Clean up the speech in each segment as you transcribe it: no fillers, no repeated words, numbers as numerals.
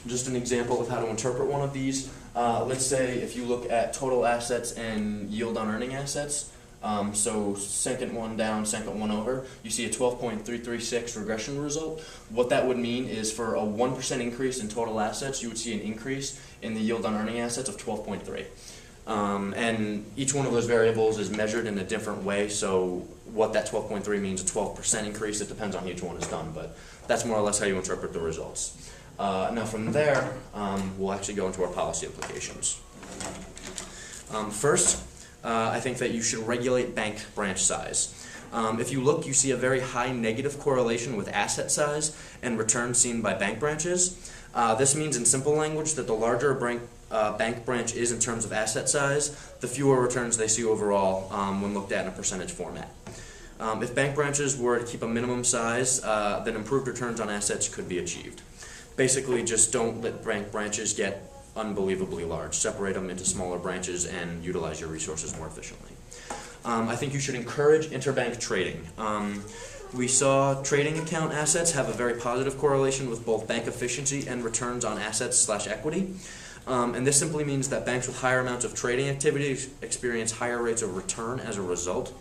just an example of how to interpret one of these. Let's say if you look at total assets and yield on earning assets, so second one down, second one over, you see a 12.336 regression result. What that would mean is for a 1% increase in total assets, you would see an increase in the yield on earning assets of 12.3. And each one of those variables is measured in a different way, so what that 12.3 means, a 12% increase, it depends on how each one is done, but that's more or less how you interpret the results. Now from there, we'll actually go into our policy implications. First, I think that you should regulate bank branch size. If you look, you see a very high negative correlation with asset size and returns seen by bank branches. This means in simple language that the larger a bank branch is in terms of asset size, the fewer returns they see overall when looked at in a percentage format. If bank branches were to keep a minimum size, then improved returns on assets could be achieved. Basically, just don't let bank branches get unbelievably large. Separate them into smaller branches and utilize your resources more efficiently. I think you should encourage interbank trading. We saw trading account assets have a very positive correlation with both bank efficiency and returns on assets / equity. And this simply means that banks with higher amounts of trading activity experience higher rates of return as a result.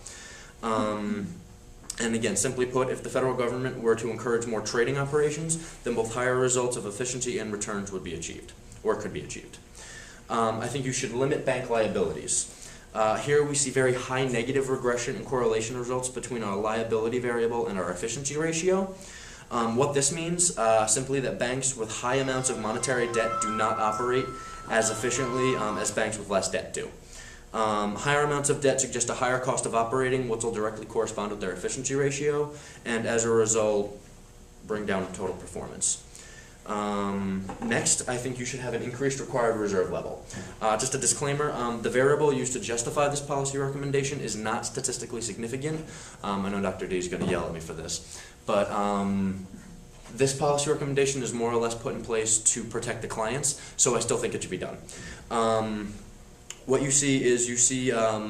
And again, simply put, if the federal government were to encourage more trading operations, then both higher results of efficiency and returns would be achieved, or could be achieved. I think you should limit bank liabilities. Here we see very high negative regression and correlation results between our liability variable and our efficiency ratio. What this means, simply that banks with high amounts of monetary debt do not operate as efficiently as banks with less debt do. Higher amounts of debt suggest a higher cost of operating, which will directly correspond with their efficiency ratio, and as a result, bring down total performance. Next, I think you should have an increased required reserve level. Just a disclaimer, the variable used to justify this policy recommendation is not statistically significant. I know Dr. D is going to yell at me for this, but this policy recommendation is more or less put in place to protect the clients, so I still think it should be done. What you see is we see a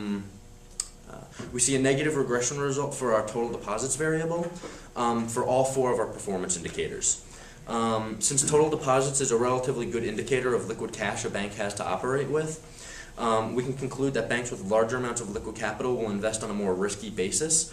negative regression result for our total deposits variable for all 4 of our performance indicators. Since total deposits is a relatively good indicator of liquid cash a bank has to operate with, we can conclude that banks with larger amounts of liquid capital will invest on a more risky basis,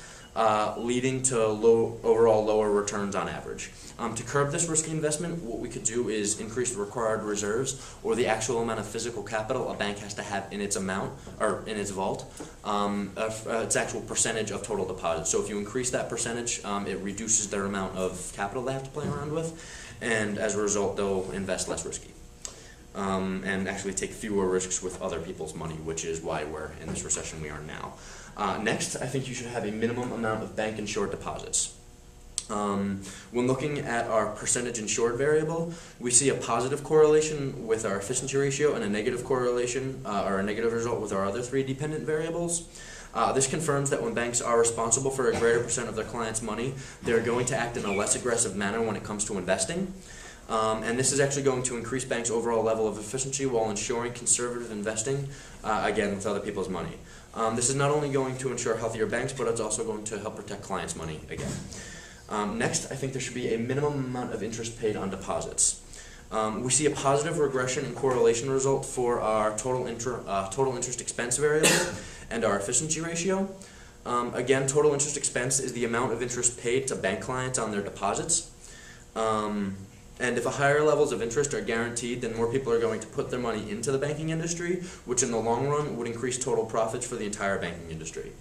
leading to overall lower returns on average. To curb this risky investment, what we could do is increase the required reserves, or the actual amount of physical capital a bank has to have in its amount, or in its vault, its actual percentage of total deposits. So if you increase that percentage, it reduces their amount of capital they have to play around with, and as a result, they'll invest less risky. And actually take fewer risks with other people's money, which is why we're in this recession we are now. Next, I think you should have a minimum amount of bank insured deposits. When looking at our percentage insured variable, we see a positive correlation with our efficiency ratio and a negative correlation, or a negative result with our other 3 dependent variables. This confirms that when banks are responsible for a greater percent of their clients' money, they're going to act in a less aggressive manner when it comes to investing. And this is actually going to increase banks' overall level of efficiency while ensuring conservative investing, again, with other people's money. This is not only going to ensure healthier banks, but it's also going to help protect clients' money again. Next, I think there should be a minimum amount of interest paid on deposits. We see a positive regression and correlation result for our total interest expense variable and our efficiency ratio. Again, total interest expense is the amount of interest paid to bank clients on their deposits. And if higher levels of interest are guaranteed, then more people are going to put their money into the banking industry, which in the long run would increase total profits for the entire banking industry.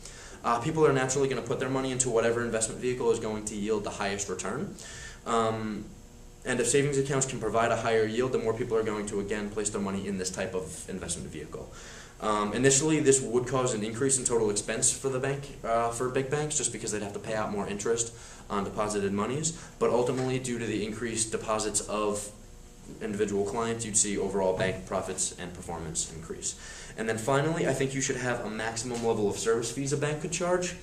People are naturally going to put their money into whatever investment vehicle is going to yield the highest return. And if savings accounts can provide a higher yield, then more people are going to, again, place their money in this type of investment vehicle. Initially, this would cause an increase in total expense for the bank, for big banks, just because they'd have to pay out more interest on deposited monies. But ultimately, due to the increased deposits of individual clients, you'd see overall bank profits and performance increase. And then finally, I think you should have a maximum level of service fees a bank could charge.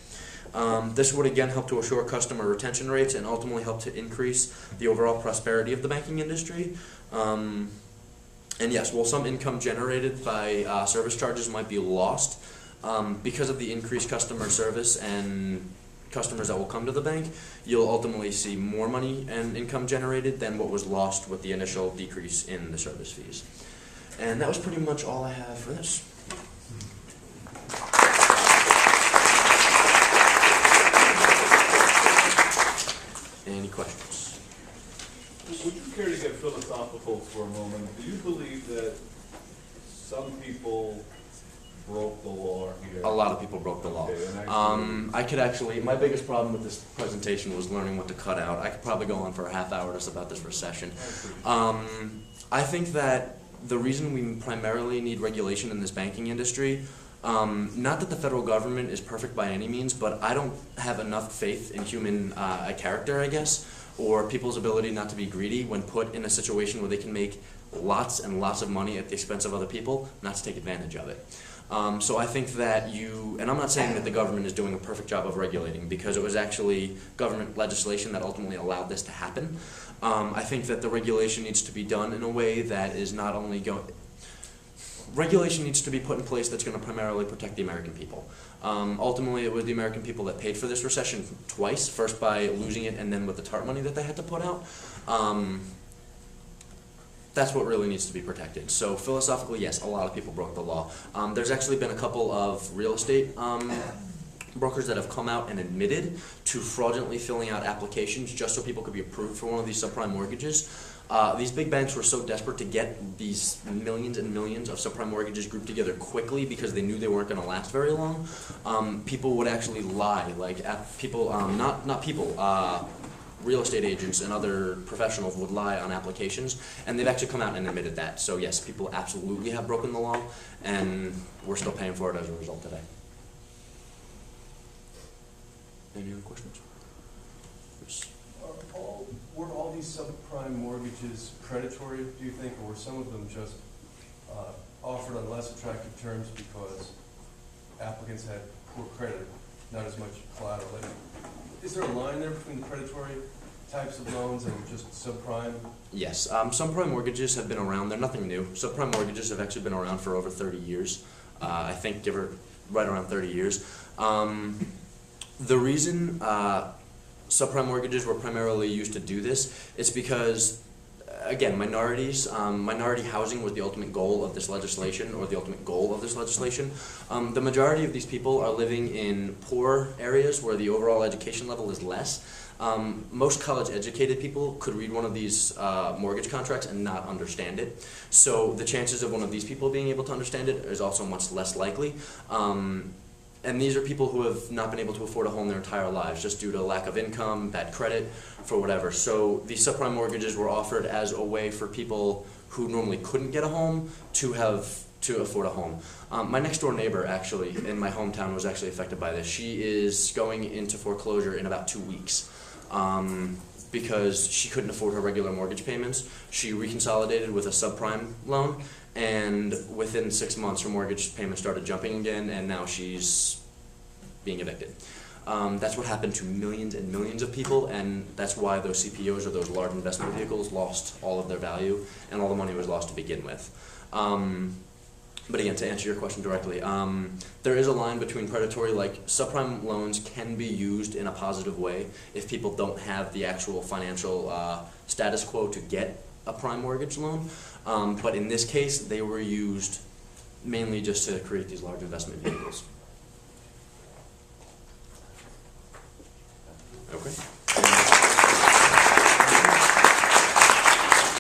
This would again help to assure customer retention rates and ultimately help to increase the overall prosperity of the banking industry. And yes, while some income generated by service charges might be lost, because of the increased customer service and customers that will come to the bank, you'll ultimately see more money and income generated than what was lost with the initial decrease in the service fees. And that was pretty much all I have for this. Any questions? Would you care to get philosophical for a moment? Do you believe that some people broke the law here? A lot of people broke the law. Okay, I could actually, my biggest problem with this presentation was learning what to cut out. I could probably go on for a half hour just about this recession. I think that the reason we primarily need regulation in this banking industry, not that the federal government is perfect by any means, but I don't have enough faith in human character, I guess, or people's ability not to be greedy when put in a situation where they can make lots and lots of money at the expense of other people, not to take advantage of it. So I think that and I'm not saying that the government is doing a perfect job of regulating, because it was actually government legislation that ultimately allowed this to happen. I think that the regulation needs to be done in a way that is not only regulation needs to be put in place that's going to primarily protect the American people. Ultimately, it was the American people that paid for this recession twice, first by losing it and then with the TARP money that they had to put out. That's what really needs to be protected. So philosophically, yes, a lot of people broke the law. There's actually been a couple of real estate brokers that have come out and admitted to fraudulently filling out applications just so people could be approved for one of these subprime mortgages. These big banks were so desperate to get these millions and millions of subprime mortgages grouped together quickly because they knew they weren't going to last very long. People would actually lie, like people, not people, real estate agents and other professionals would lie on applications, and they've actually come out and admitted that. So yes, people absolutely have broken the law, and we're still paying for it as a result today. Any other questions? Were all these subprime mortgages predatory, do you think, or were some of them just offered on less attractive terms because applicants had poor credit, not as much collateral? Is there a line there between the predatory types of loans and just subprime? Yes, subprime mortgages have been around. They're nothing new. Subprime mortgages have actually been around for over 30 years. I think right around 30 years. The reason subprime mortgages were primarily used to do this is because, again, minority housing was the ultimate goal of this legislation, or the ultimate goal of this legislation. The majority of these people are living in poor areas where the overall education level is less. Most college-educated people could read one of these mortgage contracts and not understand it. So the chances of one of these people being able to understand it is also much less likely. And these are people who have not been able to afford a home their entire lives just due to lack of income, bad credit, for whatever. So these subprime mortgages were offered as a way for people who normally couldn't get a home to afford a home. My next door neighbor actually in my hometown was actually affected by this. She is going into foreclosure in about 2 weeks because she couldn't afford her regular mortgage payments. She reconsolidated with a subprime loan, and within 6 months her mortgage payment started jumping again, and now she's being evicted. That's what happened to millions and millions of people, and that's why those CPOs, or those large investment vehicles, lost all of their value, and all the money was lost to begin with. But again, to answer your question directly, there is a line between predatory, like subprime loans can be used in a positive way if people don't have the actual financial status quo to get a prime mortgage loan. But in this case, they were used mainly just to create these large investment vehicles. Okay.